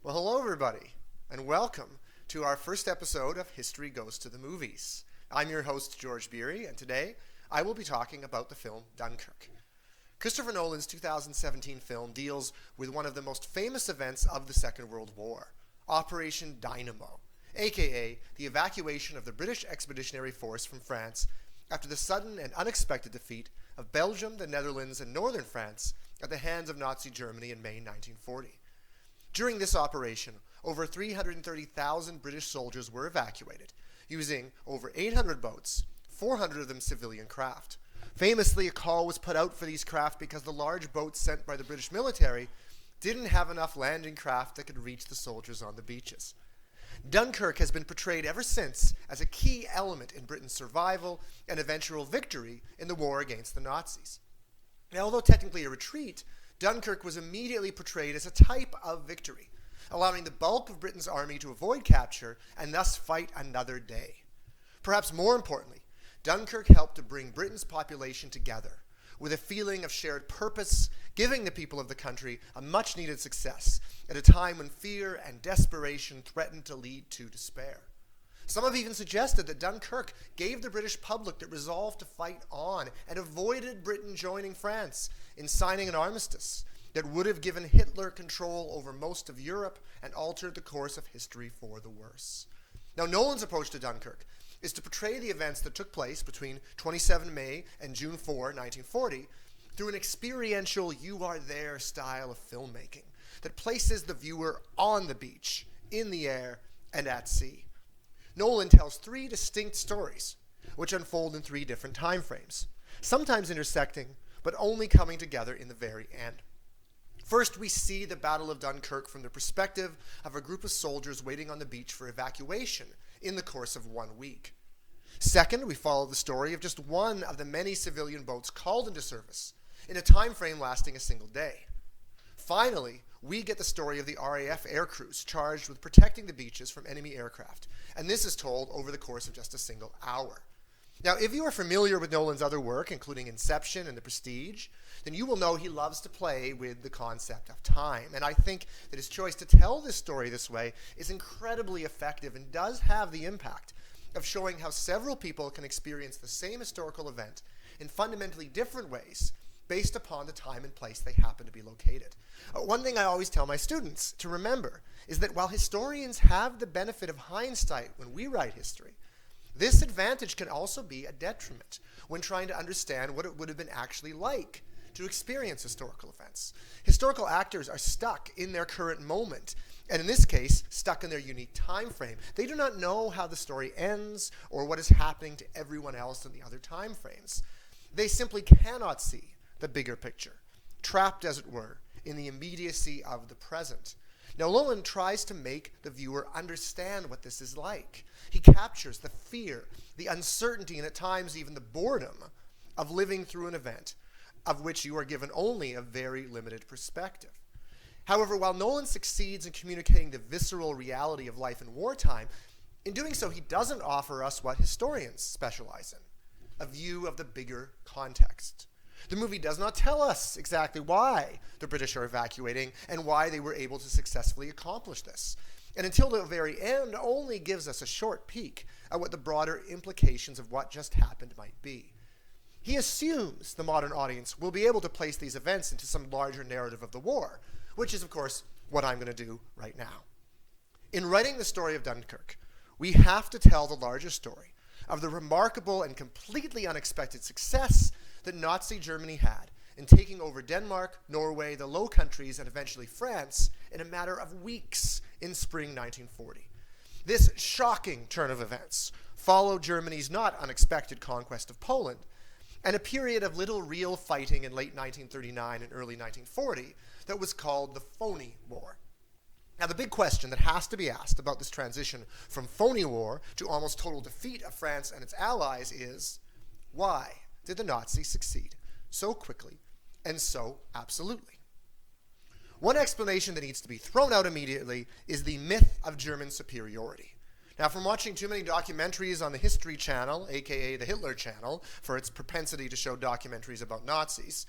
Well, hello everybody, and welcome to our first episode of History Goes to the Movies. I'm your host, George Beery, and today I will be talking about the film Dunkirk. Christopher Nolan's 2017 film deals with one of the most famous events of the Second World War, Operation Dynamo, aka the evacuation of the British Expeditionary Force from France after the sudden and unexpected defeat of Belgium, the Netherlands, and northern France at the hands of Nazi Germany in May 1940. During this operation, over 330,000 British soldiers were evacuated, using over 800 boats, 400 of them civilian craft. Famously, a call was put out for these craft because the large boats sent by the British military didn't have enough landing craft that could reach the soldiers on the beaches. Dunkirk has been portrayed ever since as a key element in Britain's survival and eventual victory in the war against the Nazis. Now, although technically a retreat, Dunkirk was immediately portrayed as a type of victory, allowing the bulk of Britain's army to avoid capture and thus fight another day. Perhaps more importantly, Dunkirk helped to bring Britain's population together with a feeling of shared purpose, giving the people of the country a much-needed success at a time when fear and desperation threatened to lead to despair. Some have even suggested that Dunkirk gave the British public the resolve to fight on and avoided Britain joining France in signing an armistice that would have given Hitler control over most of Europe and altered the course of history for the worse. Now, Nolan's approach to Dunkirk is to portray the events that took place between 27 May and June 4, 1940, through an experiential you-are-there style of filmmaking that places the viewer on the beach, in the air, and at sea. Nolan tells three distinct stories, which unfold in three different time frames, sometimes intersecting, but only coming together in the very end. First, we see the Battle of Dunkirk from the perspective of a group of soldiers waiting on the beach for evacuation in the course of 1 week. Second, we follow the story of just one of the many civilian boats called into service in a time frame lasting a single day. Finally, we get the story of the RAF air crews charged with protecting the beaches from enemy aircraft, and this is told over the course of just a single hour. Now, if you are familiar with Nolan's other work, including Inception and The Prestige, then you will know he loves to play with the concept of time, and I think that his choice to tell this story this way is incredibly effective and does have the impact of showing how several people can experience the same historical event in fundamentally different ways based upon the time and place they happen to be located. One thing I always tell my students to remember is that while historians have the benefit of hindsight when we write history, this advantage can also be a detriment when trying to understand what it would have been actually like to experience historical events. Historical actors are stuck in their current moment, and in this case, stuck in their unique time frame. They do not know how the story ends or what is happening to everyone else in the other time frames. They simply cannot see the bigger picture, trapped, as it were, in the immediacy of the present. Now, Nolan tries to make the viewer understand what this is like. He captures the fear, the uncertainty, and at times even the boredom of living through an event of which you are given only a very limited perspective. However, while Nolan succeeds in communicating the visceral reality of life in wartime, in doing so, he doesn't offer us what historians specialize in, a view of the bigger context. The movie does not tell us exactly why the British are evacuating and why they were able to successfully accomplish this. And until the very end, only gives us a short peek at what the broader implications of what just happened might be. He assumes the modern audience will be able to place these events into some larger narrative of the war, which is, of course, what I'm going to do right now. In writing the story of Dunkirk, we have to tell the larger story of the remarkable and completely unexpected success that Nazi Germany had in taking over Denmark, Norway, the Low Countries, and eventually France in a matter of weeks in spring 1940. This shocking turn of events followed Germany's not unexpected conquest of Poland and a period of little real fighting in late 1939 and early 1940 that was called the Phony War. Now, the big question that has to be asked about this transition from phony war to almost total defeat of France and its allies is, why did the Nazis succeed so quickly and so absolutely? One explanation that needs to be thrown out immediately is the myth of German superiority. Now, from watching too many documentaries on the History Channel, aka the Hitler Channel, for its propensity to show documentaries about Nazis,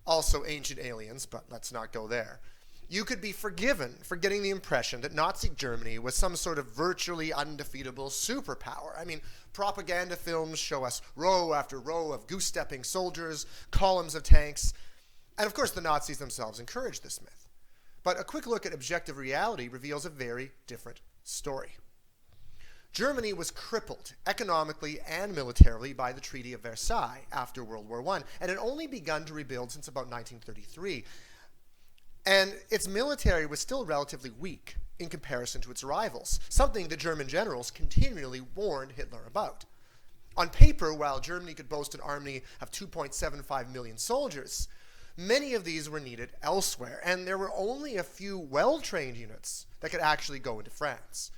also Ancient Aliens, but let's not go there, you could be forgiven for getting the impression that Nazi Germany was some sort of virtually undefeatable superpower. I mean, propaganda films show us row after row of goose-stepping soldiers, columns of tanks, and of course the Nazis themselves encouraged this myth. But a quick look at objective reality reveals a very different story. Germany was crippled economically and militarily by the Treaty of Versailles after World War I, and had only begun to rebuild since about 1933. And its military was still relatively weak in comparison to its rivals, something the German generals continually warned Hitler about. On paper, while Germany could boast an army of 2.75 million soldiers, many of these were needed elsewhere, and there were only a few well-trained units that could actually go into France.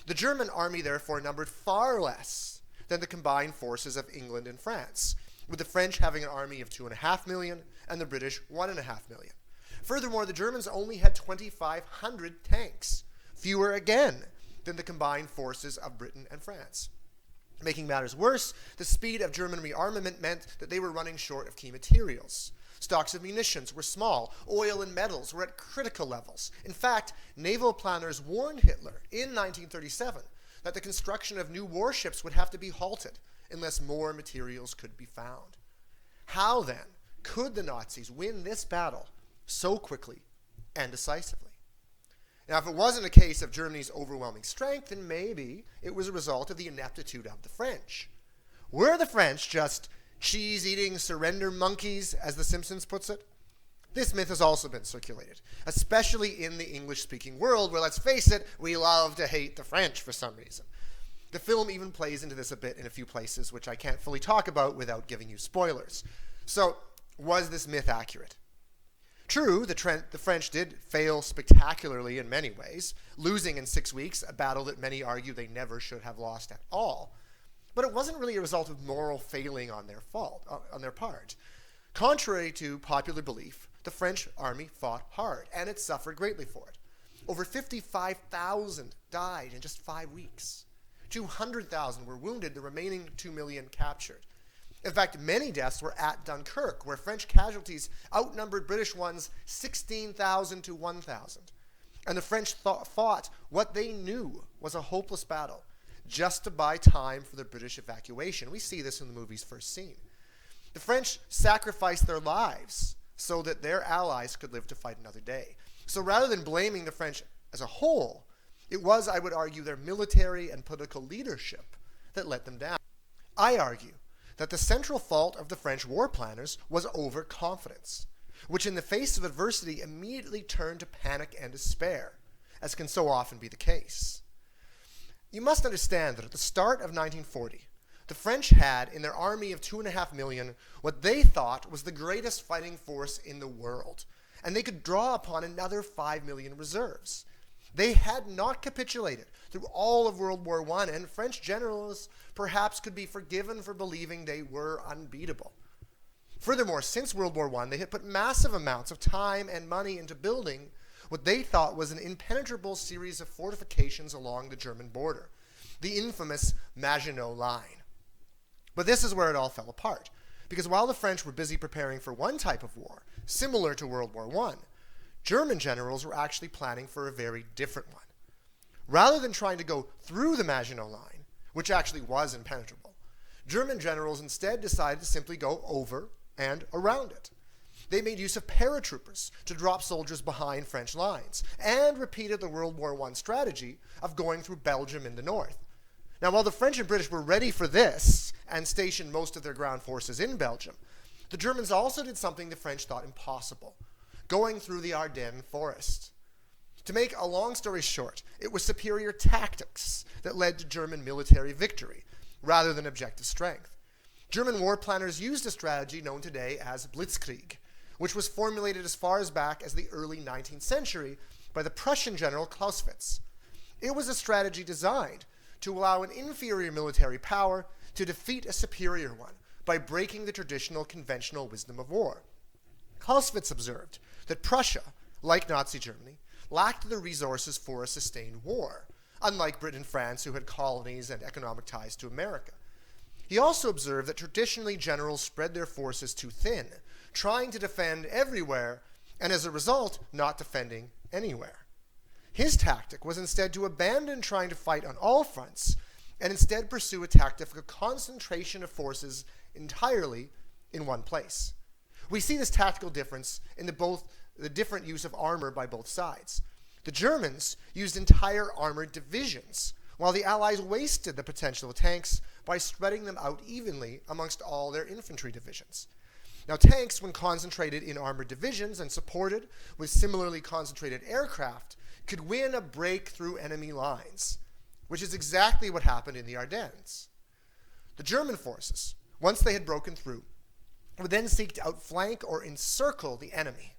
The German army, therefore, numbered far less than the combined forces of England and France, with the French having an army of 2.5 million and the British 1.5 million. Furthermore, the Germans only had 2,500 tanks, fewer again than the combined forces of Britain and France. Making matters worse, the speed of German rearmament meant that they were running short of key materials. Stocks of munitions were small, oil and metals were at critical levels. In fact, naval planners warned Hitler in 1937 that the construction of new warships would have to be halted unless more materials could be found. How then could the Nazis win this battle so quickly and decisively? Now, if it wasn't a case of Germany's overwhelming strength, then maybe it was a result of the ineptitude of the French. Were the French just cheese-eating surrender monkeys, as The Simpsons puts it? This myth has also been circulated, especially in the English-speaking world, where, let's face it, we love to hate the French for some reason. The film even plays into this a bit in a few places, which I can't fully talk about without giving you spoilers. So, was this myth accurate? True, the French did fail spectacularly in many ways, losing in 6 weeks, a battle that many argue they never should have lost at all. But it wasn't really a result of moral failing on their part. Contrary to popular belief, the French army fought hard, and it suffered greatly for it. Over 55,000 died in just 5 weeks. 200,000 were wounded, the remaining 2 million captured. In fact, many deaths were at Dunkirk, where French casualties outnumbered British ones 16,000 to 1,000. And the French fought what they knew was a hopeless battle, just to buy time for the British evacuation. We see this in the movie's first scene. The French sacrificed their lives so that their allies could live to fight another day. So rather than blaming the French as a whole, it was, I would argue, their military and political leadership that let them down. I argue that the central fault of the French war planners was overconfidence, which in the face of adversity immediately turned to panic and despair, as can so often be the case. You must understand that at the start of 1940, the French had in their army of 2.5 million what they thought was the greatest fighting force in the world, and they could draw upon another 5 million reserves. They had not capitulated through all of World War I, and French generals perhaps could be forgiven for believing they were unbeatable. Furthermore, since World War I, they had put massive amounts of time and money into building what they thought was an impenetrable series of fortifications along the German border, the infamous Maginot Line. But this is where it all fell apart, because while the French were busy preparing for one type of war, similar to World War I, German generals were actually planning for a very different one. Rather than trying to go through the Maginot Line, which actually was impenetrable, German generals instead decided to simply go over and around it. They made use of paratroopers to drop soldiers behind French lines, and repeated the World War I strategy of going through Belgium in the north. Now, while the French and British were ready for this and stationed most of their ground forces in Belgium, the Germans also did something the French thought impossible: going through the Ardennes forest. To make a long story short, it was superior tactics that led to German military victory, rather than objective strength. German war planners used a strategy known today as Blitzkrieg, which was formulated as far as back as the early 19th century by the Prussian general Clausewitz. It was a strategy designed to allow an inferior military power to defeat a superior one by breaking the traditional conventional wisdom of war. Clausewitz observed that Prussia, like Nazi Germany, lacked the resources for a sustained war, unlike Britain and France, who had colonies and economic ties to America. He also observed that traditionally generals spread their forces too thin, trying to defend everywhere, and as a result, not defending anywhere. His tactic was instead to abandon trying to fight on all fronts and instead pursue a tactic of concentration of forces entirely in one place. We see this tactical difference in the different use of armor by both sides. The Germans used entire armored divisions, while the Allies wasted the potential of tanks by spreading them out evenly amongst all their infantry divisions. Now, tanks, when concentrated in armored divisions and supported with similarly concentrated aircraft, could win a break through enemy lines, which is exactly what happened in the Ardennes. The German forces, once they had broken through, would then seek to outflank or encircle the enemy.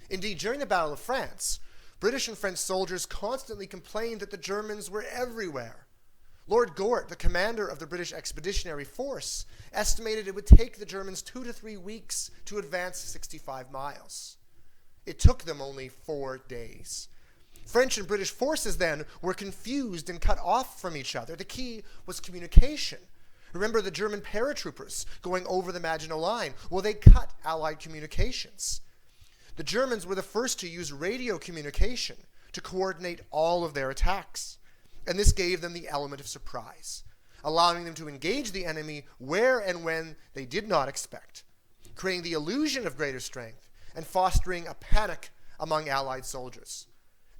Indeed, during the Battle of France, British and French soldiers constantly complained that the Germans were everywhere. Lord Gort, the commander of the British Expeditionary Force, estimated it would take the Germans 2 to 3 weeks to advance 65 miles. It took them only 4 days. French and British forces then were confused and cut off from each other. The key was communication. Remember the German paratroopers going over the Maginot Line? Well, they cut Allied communications. The Germans were the first to use radio communication to coordinate all of their attacks. And this gave them the element of surprise, allowing them to engage the enemy where and when they did not expect, creating the illusion of greater strength and fostering a panic among Allied soldiers.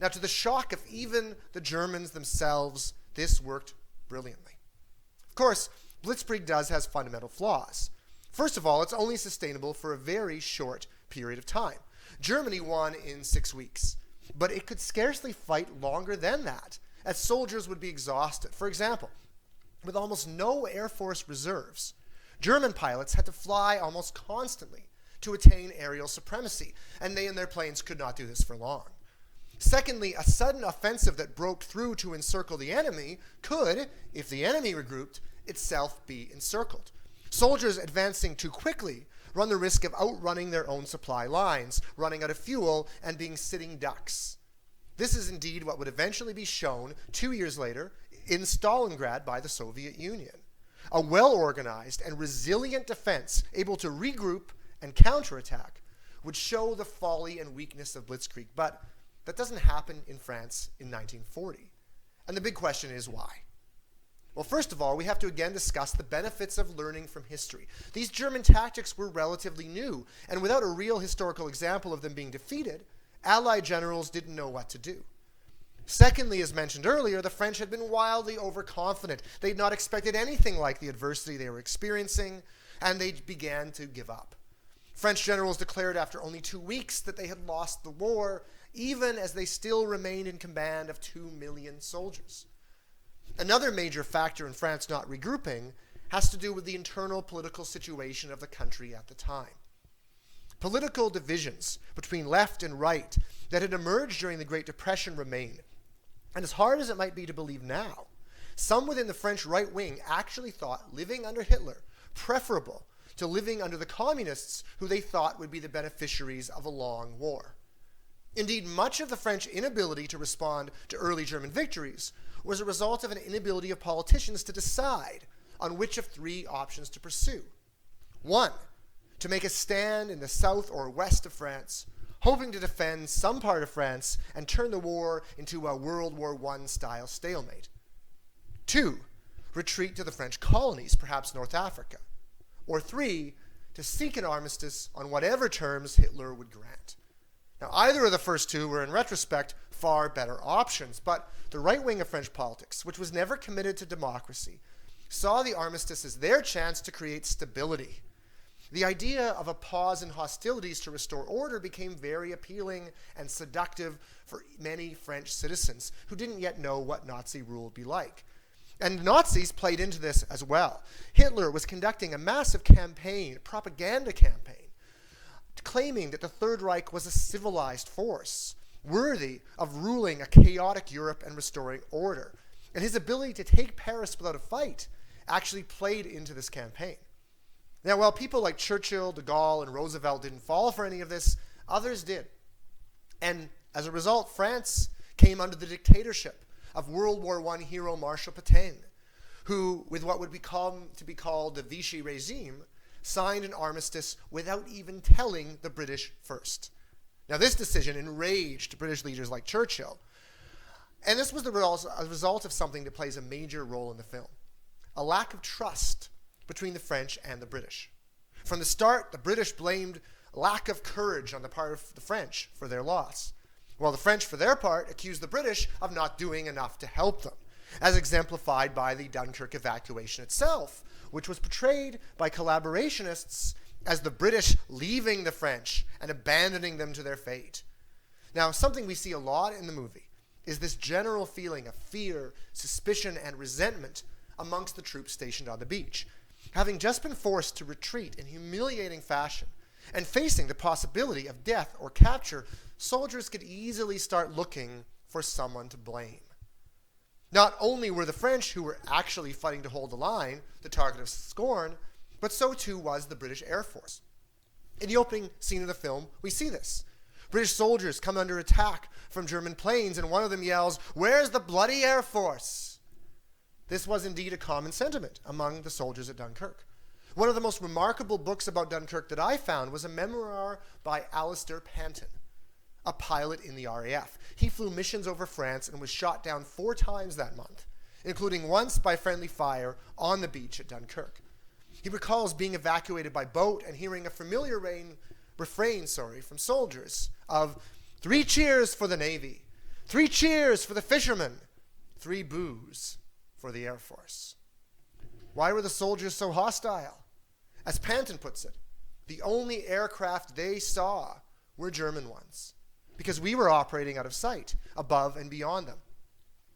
Now, to the shock of even the Germans themselves, this worked brilliantly. Of course, Blitzkrieg has fundamental flaws. First of all, it's only sustainable for a very short period of time. Germany won in 6 weeks, but it could scarcely fight longer than that, as soldiers would be exhausted. For example, with almost no Air Force reserves, German pilots had to fly almost constantly to attain aerial supremacy, and they and their planes could not do this for long. Secondly, a sudden offensive that broke through to encircle the enemy could, if the enemy regrouped, itself be encircled. Soldiers advancing too quickly run the risk of outrunning their own supply lines, running out of fuel, and being sitting ducks. This is indeed what would eventually be shown 2 years later in Stalingrad by the Soviet Union. A well-organized and resilient defense able to regroup and counterattack would show the folly and weakness of Blitzkrieg, but that doesn't happen in France in 1940. And the big question is why? Well, first of all, we have to again discuss the benefits of learning from history. These German tactics were relatively new, and without a real historical example of them being defeated, Allied generals didn't know what to do. Secondly, as mentioned earlier, the French had been wildly overconfident. They'd not expected anything like the adversity they were experiencing, and they began to give up. French generals declared after only 2 weeks that they had lost the war, even as they still remained in command of 2 million soldiers. Another major factor in France not regrouping has to do with the internal political situation of the country at the time. Political divisions between left and right that had emerged during the Great Depression remain. And as hard as it might be to believe now, some within the French right wing actually thought living under Hitler preferable to living under the communists who they thought would be the beneficiaries of a long war. Indeed, much of the French inability to respond to early German victories was a result of an inability of politicians to decide on which of 3 options to pursue. 1, to make a stand in the south or west of France, hoping to defend some part of France and turn the war into a World War I style stalemate. 2, retreat to the French colonies, perhaps North Africa. Or 3, to seek an armistice on whatever terms Hitler would grant. Now, either of the first 2 were, in retrospect, far better options, but the right wing of French politics, which was never committed to democracy, saw the armistice as their chance to create stability. The idea of a pause in hostilities to restore order became very appealing and seductive for many French citizens who didn't yet know what Nazi rule would be like. And Nazis played into this as well. Hitler was conducting a massive campaign, propaganda campaign, claiming that the Third Reich was a civilized force, worthy of ruling a chaotic Europe and restoring order. And his ability to take Paris without a fight actually played into this campaign. Now, while people like Churchill, de Gaulle, and Roosevelt didn't fall for any of this, others did. And as a result, France came under the dictatorship of World War I hero Marshal Pétain, who, with what would become to be called the Vichy regime, signed an armistice without even telling the British first. Now, this decision enraged British leaders like Churchill, and this was a result of something that plays a major role in the film: a lack of trust between the French and the British. From the start, the British blamed lack of courage on the part of the French for their loss, while the French, for their part, accused the British of not doing enough to help them, as exemplified by the Dunkirk evacuation itself, which was portrayed by collaborationists as the British leaving the French and abandoning them to their fate. Now, something we see a lot in the movie is this general feeling of fear, suspicion, and resentment amongst the troops stationed on the beach. Having just been forced to retreat in humiliating fashion and facing the possibility of death or capture, soldiers could easily start looking for someone to blame. Not only were the French, who were actually fighting to hold the line, the target of scorn, but so too was the British Air Force. In the opening scene of the film, we see this. British soldiers come under attack from German planes, and one of them yells, "Where's the bloody Air Force?" This was indeed a common sentiment among the soldiers at Dunkirk. One of the most remarkable books about Dunkirk that I found was a memoir by Alistair Panton, a pilot in the RAF. He flew missions over France and was shot down 4 times that month, including once by friendly fire on the beach at Dunkirk. He recalls being evacuated by boat and hearing a familiar refrain from soldiers of 3 cheers for the Navy, 3 cheers for the fishermen, 3 boos for the Air Force. Why were the soldiers so hostile? As Panton puts it, the only aircraft they saw were German ones, because we were operating out of sight, above and beyond them.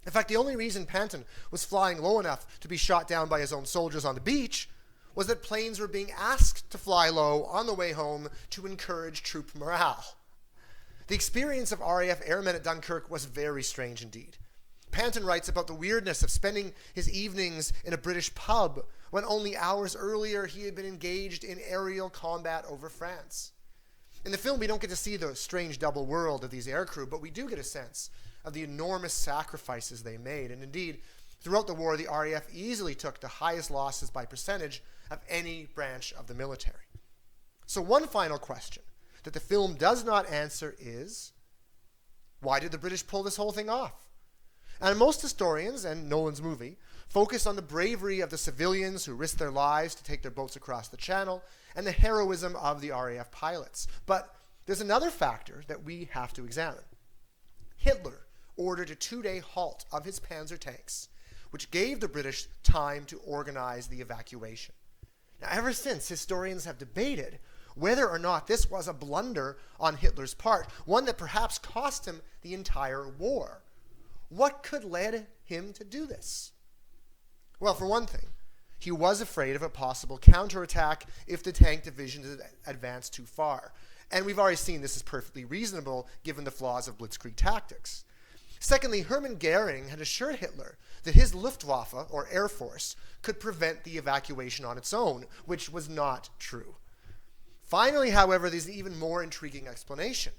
In fact, the only reason Panton was flying low enough to be shot down by his own soldiers on the beach was that planes were being asked to fly low on the way home to encourage troop morale. The experience of RAF Airmen at Dunkirk was very strange indeed. Panton writes about the weirdness of spending his evenings in a British pub when only hours earlier he had been engaged in aerial combat over France. In the film, we don't get to see the strange double world of these aircrew, but we do get a sense of the enormous sacrifices they made. And indeed, throughout the war, the RAF easily took the highest losses by percentage of any branch of the military. So one final question that the film does not answer is, why did the British pull this whole thing off? And most historians, and Nolan's movie, focus on the bravery of the civilians who risked their lives to take their boats across the channel, and the heroism of the RAF pilots. But there's another factor that we have to examine. Hitler ordered a 2-day halt of his panzer tanks, which gave the British time to organize the evacuation. Now, ever since, historians have debated whether or not this was a blunder on Hitler's part, one that perhaps cost him the entire war. What could lead him to do this? Well, for one thing, he was afraid of a possible counterattack if the tank division advanced too far. And we've already seen this is perfectly reasonable given the flaws of blitzkrieg tactics. Secondly, Hermann Goering had assured Hitler that his Luftwaffe, or Air Force, could prevent the evacuation on its own, which was not true. Finally, however, there's an even more intriguing explanation.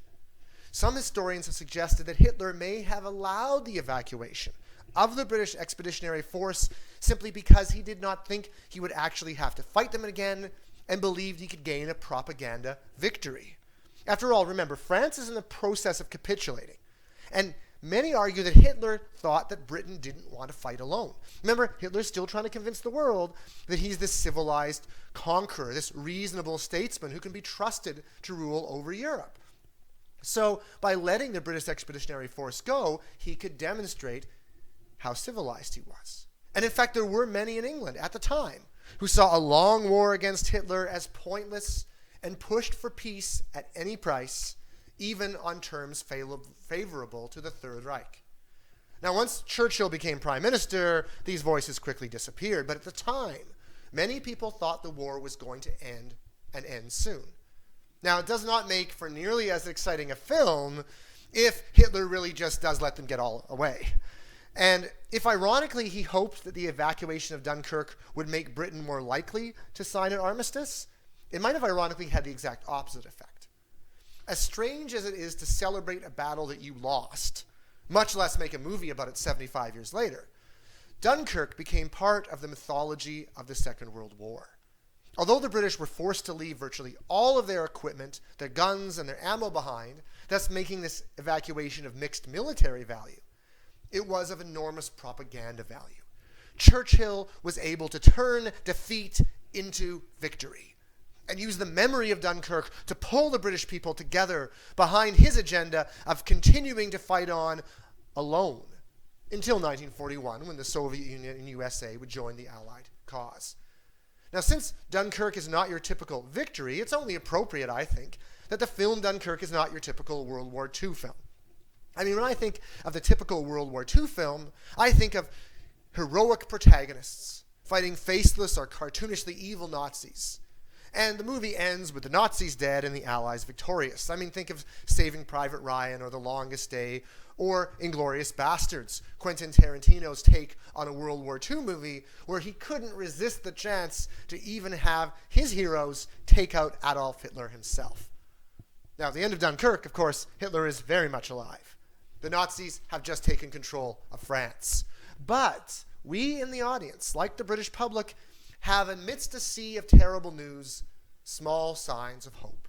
Some historians have suggested that Hitler may have allowed the evacuation of the British Expeditionary Force simply because he did not think he would actually have to fight them again and believed he could gain a propaganda victory. After all, remember, France is in the process of capitulating, and many argue that Hitler thought that Britain didn't want to fight alone. Remember, Hitler's still trying to convince the world that he's this civilized conqueror, this reasonable statesman who can be trusted to rule over Europe. So by letting the British Expeditionary Force go, he could demonstrate how civilized he was. And in fact, there were many in England at the time who saw a long war against Hitler as pointless and pushed for peace at any price, even on terms favorable to the Third Reich. Now, once Churchill became prime minister, these voices quickly disappeared. But at the time, many people thought the war was going to end and end soon. Now, it does not make for nearly as exciting a film if Hitler really just does let them get all away. And if ironically he hoped that the evacuation of Dunkirk would make Britain more likely to sign an armistice, it might have ironically had the exact opposite effect. As strange as it is to celebrate a battle that you lost, much less make a movie about it 75 years later, Dunkirk became part of the mythology of the Second World War. Although the British were forced to leave virtually all of their equipment, their guns, and their ammo behind, thus making this evacuation of mixed military value, it was of enormous propaganda value. Churchill was able to turn defeat into victory and use the memory of Dunkirk to pull the British people together behind his agenda of continuing to fight on alone until 1941, when the Soviet Union and USA would join the Allied cause. Now, since Dunkirk is not your typical victory, it's only appropriate, I think, that the film Dunkirk is not your typical World War II film. I mean, when I think of the typical World War II film, I think of heroic protagonists fighting faceless or cartoonishly evil Nazis. And the movie ends with the Nazis dead and the Allies victorious. I mean, think of Saving Private Ryan or The Longest Day or Inglourious Basterds, Quentin Tarantino's take on a World War II movie where he couldn't resist the chance to even have his heroes take out Adolf Hitler himself. Now, at the end of Dunkirk, of course, Hitler is very much alive. The Nazis have just taken control of France. But we in the audience, like the British public, have amidst a sea of terrible news, small signs of hope.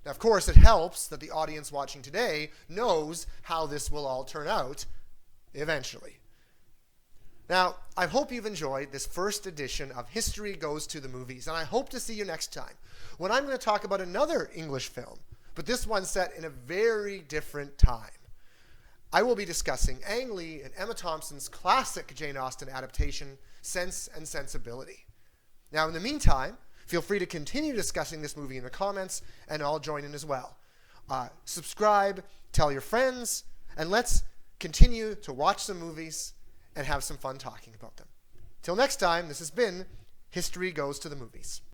Now, of course, it helps that the audience watching today knows how this will all turn out eventually. Now, I hope you've enjoyed this first edition of History Goes to the Movies, and I hope to see you next time when I'm going to talk about another English film, but this one set in a very different time. I will be discussing Ang Lee and Emma Thompson's classic Jane Austen adaptation, Sense and Sensibility. Now, in the meantime, feel free to continue discussing this movie in the comments, and I'll join in as well. Subscribe, tell your friends, and let's continue to watch some movies and have some fun talking about them. Till next time, this has been History Goes to the Movies.